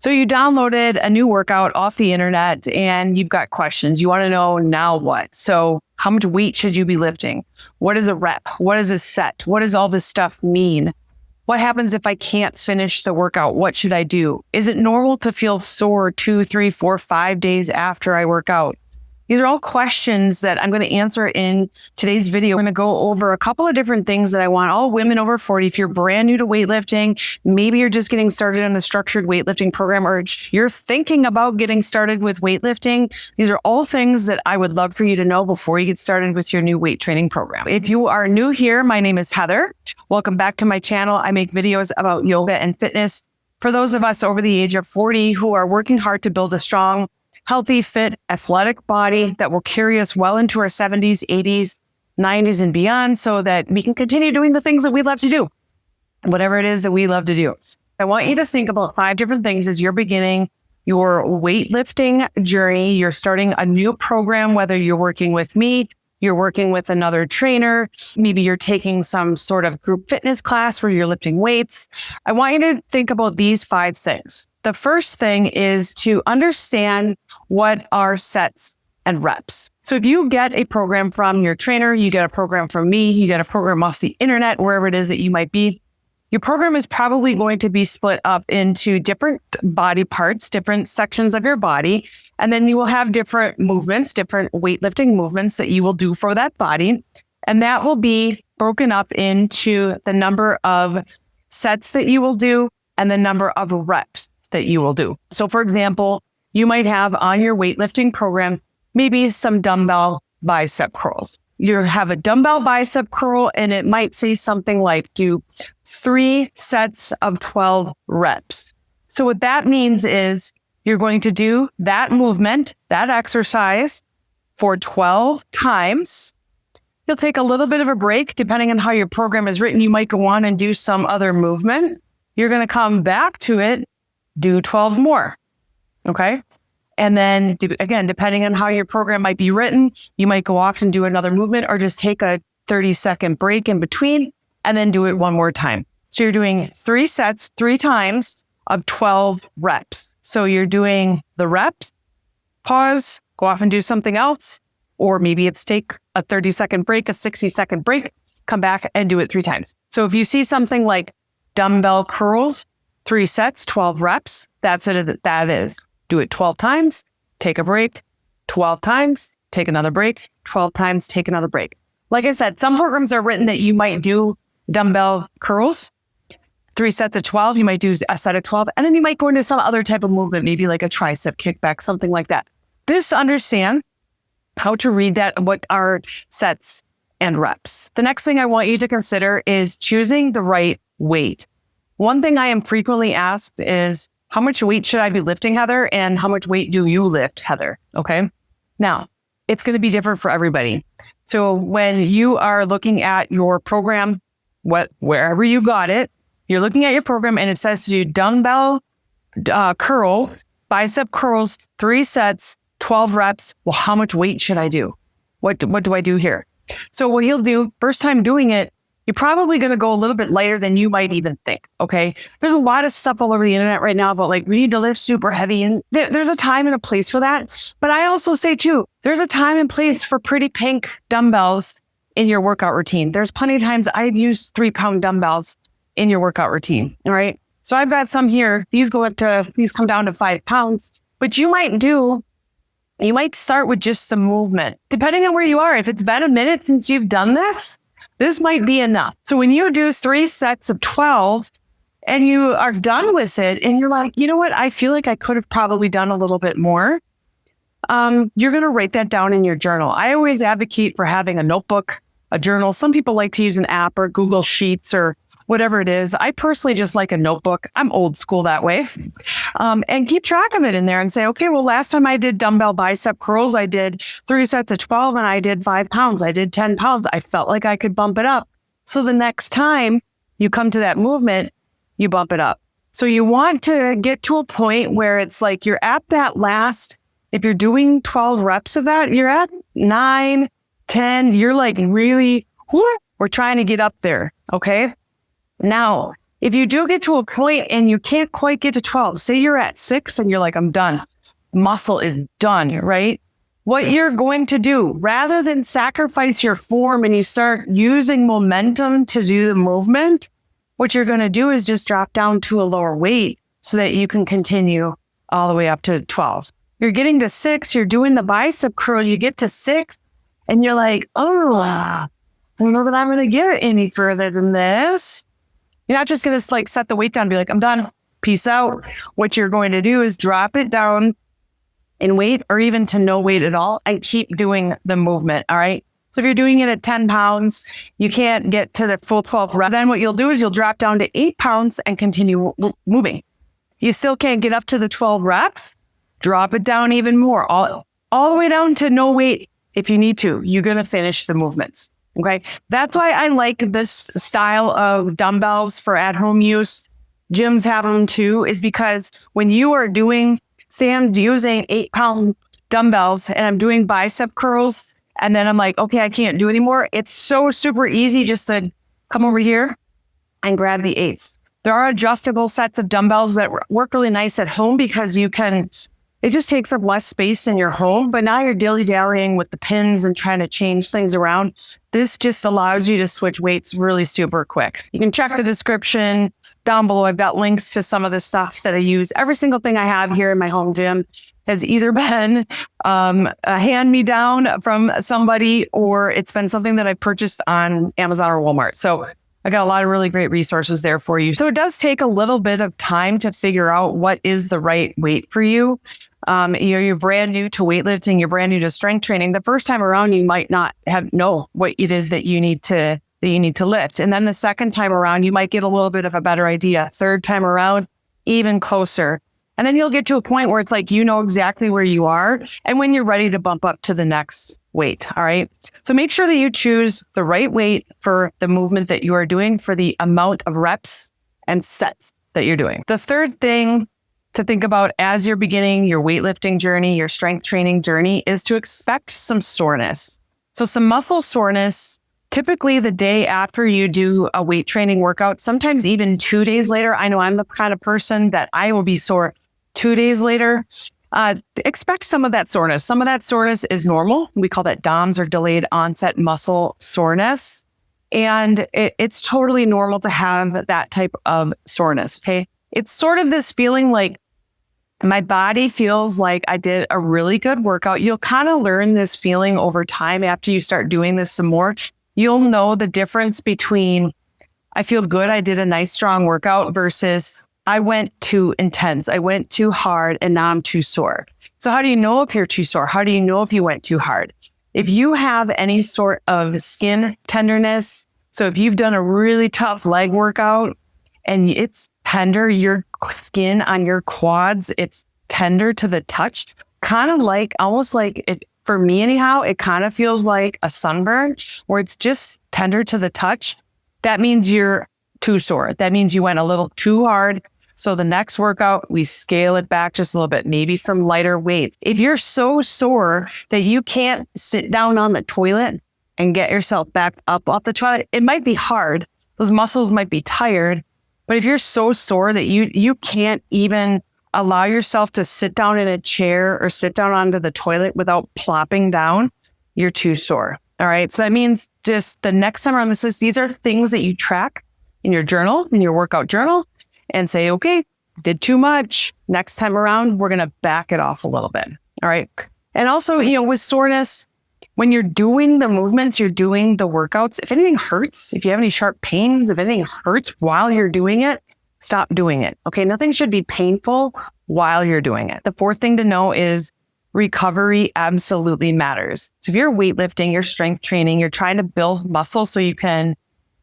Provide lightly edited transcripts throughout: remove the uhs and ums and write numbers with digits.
So you downloaded a new workout off the internet and you've got questions. You want to know now what? So how much weight should you be lifting? What is a rep? What is a set? What does all this stuff mean? What happens if I can't finish the workout? What should I do? Is it normal to feel sore 2, 3, 4, 5 days after I work out? These are all questions that I'm going to answer in today's video. I'm going to go over a couple of different things that I want all women over 40. If you're brand new to weightlifting, maybe you're just getting started on a structured weightlifting program, or you're thinking about getting started with weightlifting. These are all things that I would love for you to know before you get started with your new weight training program. If you are new here, my name is Heather. Welcome back to my channel. I make videos about yoga and fitness for those of us over the age of 40 who are working hard to build a strong, healthy, fit, athletic body that will carry us well into our 70s, 80s, 90s, and beyond so that we can continue doing the things that we love to do, whatever it is that we love to do. I want you to think about 5 different things as you're beginning your weightlifting journey. You're starting a new program, whether you're working with me, you're working with another trainer, maybe you're taking some sort of group fitness class where you're lifting weights. I want you to think about these 5 things. The first thing is to understand what are sets and reps. So if you get a program from your trainer, you get a program from me, you get a program off the internet, wherever it is that you might be, your program is probably going to be split up into different body parts, different sections of your body. And then you will have different movements, different weightlifting movements that you will do for that body. And that will be broken up into the number of sets that you will do and the number of reps that you will do. So for example, you might have on your weightlifting program, maybe some dumbbell bicep curls. You have a dumbbell bicep curl and it might say something like do 3 sets of 12 reps. So what that means is you're going to do that movement, that exercise for 12 times. You'll take a little bit of a break depending on how your program is written. You might go on and do some other movement. You're going to come back to it, do 12 more, okay? And then again, depending on how your program might be written, you might go off and do another movement or just take a 30-second break in between and then do it one more time. So you're doing 3 sets, 3 times of 12 reps. So you're doing the reps, pause, go off and do something else, or maybe it's take a 30-second break, a 60-second break, come back and do it 3 times. So if you see something like dumbbell curls, 3 sets, 12 reps. That's it. That is. Do it 12 times, take a break, 12 times, take another break, 12 times, take another break. Like I said, some programs are written that you might do dumbbell curls, 3 sets of 12. You might do a set of 12, and then you might go into some other type of movement, maybe like a tricep kickback, something like that. Just understand how to read that, what are sets and reps. The next thing I want you to consider is choosing the right weight. One thing I am frequently asked is, how much weight should I be lifting, Heather? And how much weight do you lift, Heather? Okay. Now, it's going to be different for everybody. So when you are looking at your program, wherever you got it, you're looking at your program and it says to do dumbbell curl, bicep curls, 3 sets, 12 reps. Well, how much weight should I do? What do I do here? So what you'll do, first time doing it, you're probably going to go a little bit lighter than you might even think, okay? There's a lot of stuff all over the internet right now about like, we need to lift super heavy, and there's a time and a place for that. But I also say too, there's a time and place for pretty pink dumbbells in your workout routine. There's plenty of times I've used 3-pound dumbbells in your workout routine, all right? So I've got some here. These come down to 5 pounds, but you might start with just some movement. Depending on where you are, if it's been a minute since you've done this might be enough. So when you do 3 sets of 12 and you are done with it and you're like, you know what, I feel like I could have probably done a little bit more. You're going to write that down in your journal. I always advocate for having a notebook, a journal. Some people like to use an app or Google Sheets or whatever it is. I personally just like a notebook. I'm old school that way. And keep track of it in there and say, okay, well, last time I did dumbbell bicep curls, I did 3 sets of 12 and I did 5 pounds. I did 10 pounds. I felt like I could bump it up. So the next time you come to that movement, you bump it up. So you want to get to a point where it's like you're at that last, if you're doing 12 reps of that, you're at 9, 10, you're like really, we're trying to get up there. Okay. Now, If you do get to a point and you can't quite get to 12, say you're at 6 and you're like, I'm done. Muscle is done, right? What you're going to do, rather than sacrifice your form and you start using momentum to do the movement, what you're going to do is just drop down to a lower weight so that you can continue all the way up to 12. You're getting to 6, you're doing the bicep curl, you get to 6, and you're like, oh, I don't know that I'm going to get any further than this. You're not just going to like set the weight down and be like, I'm done, peace out. What you're going to do is drop it down in weight or even to no weight at all and keep doing the movement, all right? So if you're doing it at 10 pounds, you can't get to the full 12 reps. Then what you'll do is you'll drop down to 8 pounds and continue moving. You still can't get up to the 12 reps, drop it down even more, all the way down to no weight. If you need to, you're going to finish the movements, okay? That's why I like this style of dumbbells for at-home use. Gyms have them too, is because when you are doing, say I'm using 8-pound dumbbells and I'm doing bicep curls, and then I'm like, okay, I can't do anymore. It's so super easy just to come over here and grab the 8s. There are adjustable sets of dumbbells that work really nice at home because you can, it just takes up less space in your home, but now you're dilly-dallying with the pins and trying to change things around. This just allows you to switch weights really super quick. You can check the description down below. I've got links to some of the stuff that I use. Every single thing I have here in my home gym has either been a hand-me-down from somebody or it's been something that I purchased on Amazon or Walmart. So I got a lot of really great resources there for you. So it does take a little bit of time to figure out what is the right weight for you. You're brand new to weightlifting, you're brand new to strength training. The first time around, you might not know what it is that you need to lift. And then the second time around, you might get a little bit of a better idea. Third time around, even closer. And then you'll get to a point where it's like, you know exactly where you are and when you're ready to bump up to the next weight. All right. So make sure that you choose the right weight for the movement that you are doing, for the amount of reps and sets that you're doing. The third thing to think about as you're beginning your weightlifting journey, your strength training journey, is to expect some soreness. So some muscle soreness, typically the day after you do a weight training workout, sometimes even 2 days later. I know I'm the kind of person that I will be sore 2 days later. Expect some of that soreness. Some of that soreness is normal. We call that DOMS, or delayed onset muscle soreness. And it's totally normal to have that type of soreness, okay? It's sort of this feeling like my body feels like I did a really good workout. You'll kind of learn this feeling over time after you start doing this some more. You'll know the difference between I feel good, I did a nice strong workout, versus I went too intense, I went too hard, and now I'm too sore. So how do you know if you're too sore? How do you know if you went too hard? If you have any sort of skin tenderness, so if you've done a really tough leg workout and it's tender, your skin on your quads, it's tender to the touch, kind of like, almost like it, for me anyhow, it kind of feels like a sunburn where it's just tender to the touch. That means you're too sore. That means you went a little too hard. So the next workout, we scale it back just a little bit, maybe some lighter weights. If you're so sore that you can't sit down on the toilet and get yourself back up off the toilet, it might be hard. Those muscles might be tired. But if you're so sore that you can't even allow yourself to sit down in a chair or sit down onto the toilet without plopping down, you're too sore. All right. So that means just the next time around this list, these are things that you track in your journal, in your workout journal, and say, okay, did too much. Next time around, we're going to back it off a little bit. All right. And also, with soreness, when you're doing the movements, you're doing the workouts, if anything hurts, if you have any sharp pains, if anything hurts while you're doing it, stop doing it. Okay. Nothing should be painful while you're doing it. The fourth thing to know is recovery absolutely matters. So if you're weightlifting, you're strength training, you're trying to build muscle so you can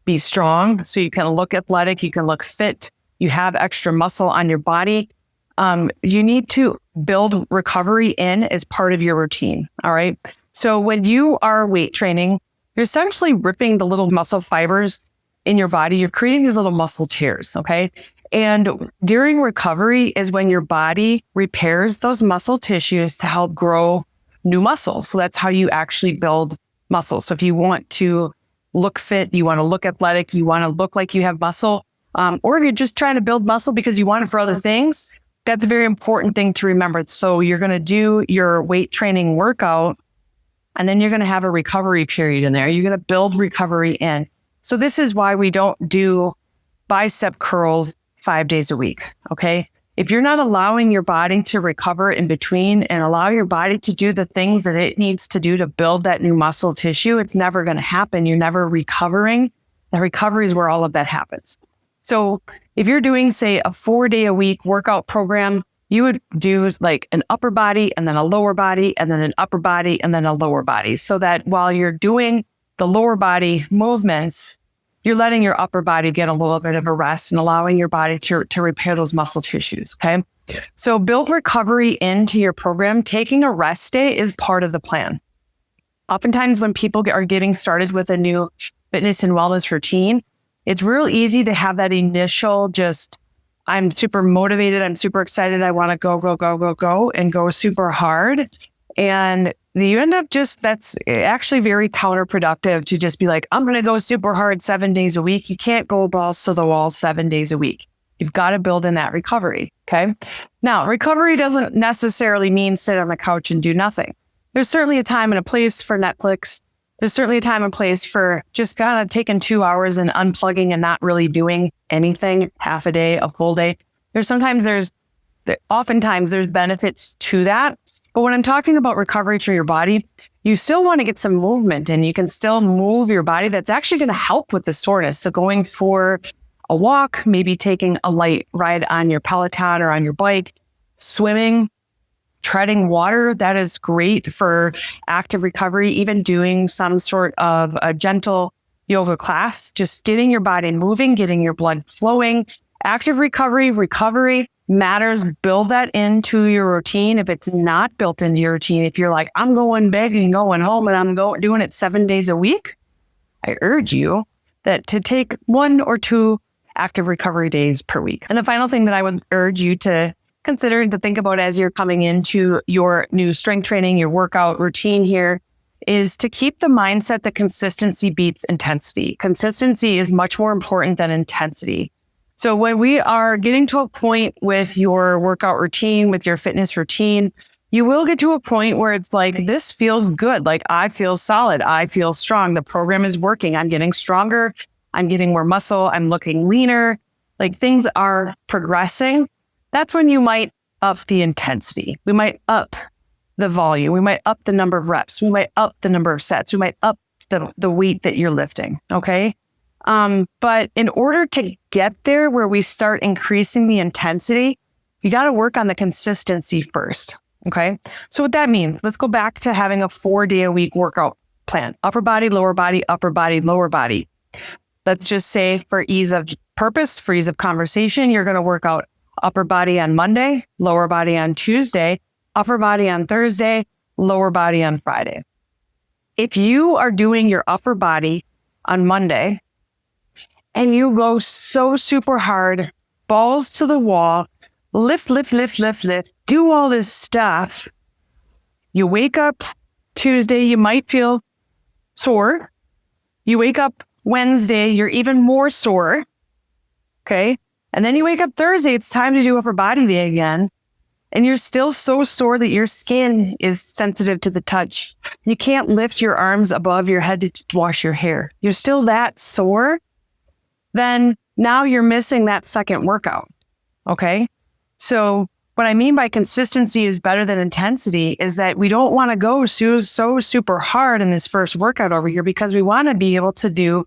be strong, so you can look athletic, you can look fit, you have extra muscle on your body. You need to build recovery in as part of your routine. All right. So when you are weight training, you're essentially ripping the little muscle fibers in your body. You're creating these little muscle tears. Okay. And during recovery is when your body repairs those muscle tissues to help grow new muscles. So that's how you actually build muscle. So if you want to look fit, you want to look athletic, you want to look like you have muscle, or if you're just trying to build muscle because you want it for other things, that's a very important thing to remember. So you're going to do your weight training workout, and then you're going to have a recovery period in there. You're going to build recovery in. So this is why we don't do bicep curls 5 days a week, okay? If you're not allowing your body to recover in between and allow your body to do the things that it needs to do to build that new muscle tissue, it's never going to happen. You're never recovering. The recovery is where all of that happens. So if you're doing, say, a 4-day-a-week workout program, you would do like an upper body and then a lower body and then an upper body and then a lower body, so that while you're doing the lower body movements, you're letting your upper body get a little bit of a rest and allowing your body to repair those muscle tissues, okay? So build recovery into your program. Taking a rest day is part of the plan. Oftentimes when people are getting started with a new fitness and wellness routine, it's real easy to have that initial just, I'm super motivated, I'm super excited, I want to go, and go super hard. And you end up that's actually very counterproductive to just be like, I'm going to go super hard 7 days a week. You can't go balls to the wall 7 days a week. You've got to build in that recovery, okay? Now, recovery doesn't necessarily mean sit on the couch and do nothing. There's certainly a time and a place for Netflix. There's certainly a time and place for just kind of taking 2 hours and unplugging and not really doing anything, half a day, a full day. Oftentimes there's benefits to that. But when I'm talking about recovery for your body, you still want to get some movement and you can still move your body. That's actually going to help with the soreness. So going for a walk, maybe taking a light ride on your Peloton or on your bike, swimming, treading water, that is great for active recovery. Even doing some sort of a gentle yoga class, just getting your body moving, getting your blood flowing. Active recovery matters. Build that into your routine. If it's not built into your routine, if you're like, I'm going big and going home and I'm doing it 7 days a week, I urge you to take 1 or 2 active recovery days per week. And the final thing that I would urge you to consider, to think about as you're coming into your new strength training, your workout routine here, is to keep the mindset that consistency beats intensity. Consistency is much more important than intensity. So when we are getting to a point with your workout routine, with your fitness routine, you will get to a point where it's like, this feels good. Like, I feel solid. I feel strong. The program is working. I'm getting stronger. I'm getting more muscle. I'm looking leaner. Like, things are progressing. That's when you might up the intensity. We might up the volume. We might up the number of reps. We might up the number of sets. We might up the weight that you're lifting. Okay. But in order to get there where we start increasing the intensity, you got to work on the consistency first. Okay. So what that means, let's go back to having a 4-day-a-week workout plan. Upper body, lower body, upper body, lower body. Let's just say, for ease of purpose, for ease of conversation, you're going to work out upper body on Monday, lower body on Tuesday, upper body on Thursday, lower body on Friday. If you are doing your upper body on Monday and you go so super hard, balls to the wall, lift, do all this stuff, you wake up Tuesday, you might feel sore. You wake up Wednesday, you're even more sore. Okay. And then you wake up Thursday, it's time to do upper body day again. And you're still so sore that your skin is sensitive to the touch. You can't lift your arms above your head to wash your hair. You're still that sore. Then now you're missing that second workout. Okay. So what I mean by consistency is better than intensity is that we don't want to go so super hard in this first workout over here, because we want to be able to do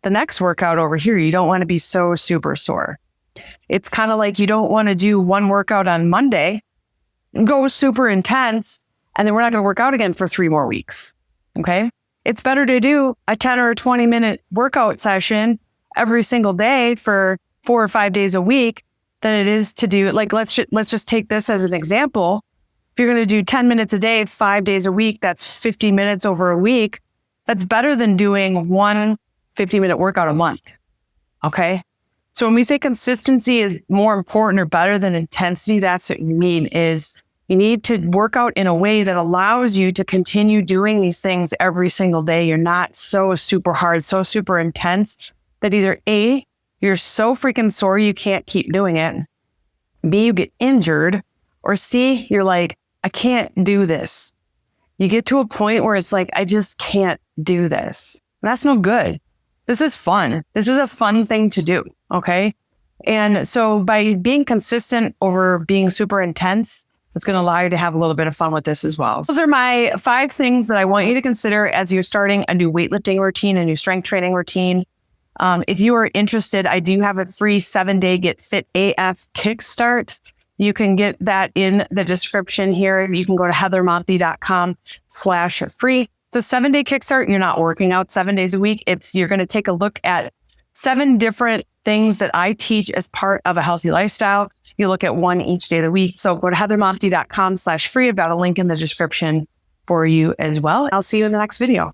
the next workout over here. You don't want to be so super sore. It's kind of like you don't want to do one workout on Monday and go super intense, and then we're not going to work out again for 3 more weeks. Okay. It's better to do a 10 or 20 minute workout session every single day for 4 or 5 days a week than it is to do, like, let's just take this as an example. If you're going to do 10 minutes a day, 5 days a week, that's 50 minutes over a week. That's better than doing one 50-minute workout a month. Okay. So when we say consistency is more important or better than intensity, that's what you mean is you need to work out in a way that allows you to continue doing these things every single day. You're not so super hard, so super intense that either A, you're so freaking sore you can't keep doing it. B, you get injured. Or C, you're like, I can't do this. You get to a point where it's like, I just can't do this. That's no good. This is fun. This is a fun thing to do, okay? And so by being consistent over being super intense, it's going to allow you to have a little bit of fun with this as well. Those are my 5 things that I want you to consider as you're starting a new weightlifting routine, a new strength training routine. If you are interested, I do have a free 7-day Get Fit AF Kickstart. You can get that in the description here. You can go to heathermonthly.com/free. It's a 7-day Kickstart. You're not working out 7 days a week. You're going to take a look at 7 different things that I teach as part of a healthy lifestyle. You look at 1 each day of the week. So go to heathermonthly.com/free. I've got a link in the description for you as well. I'll see you in the next video.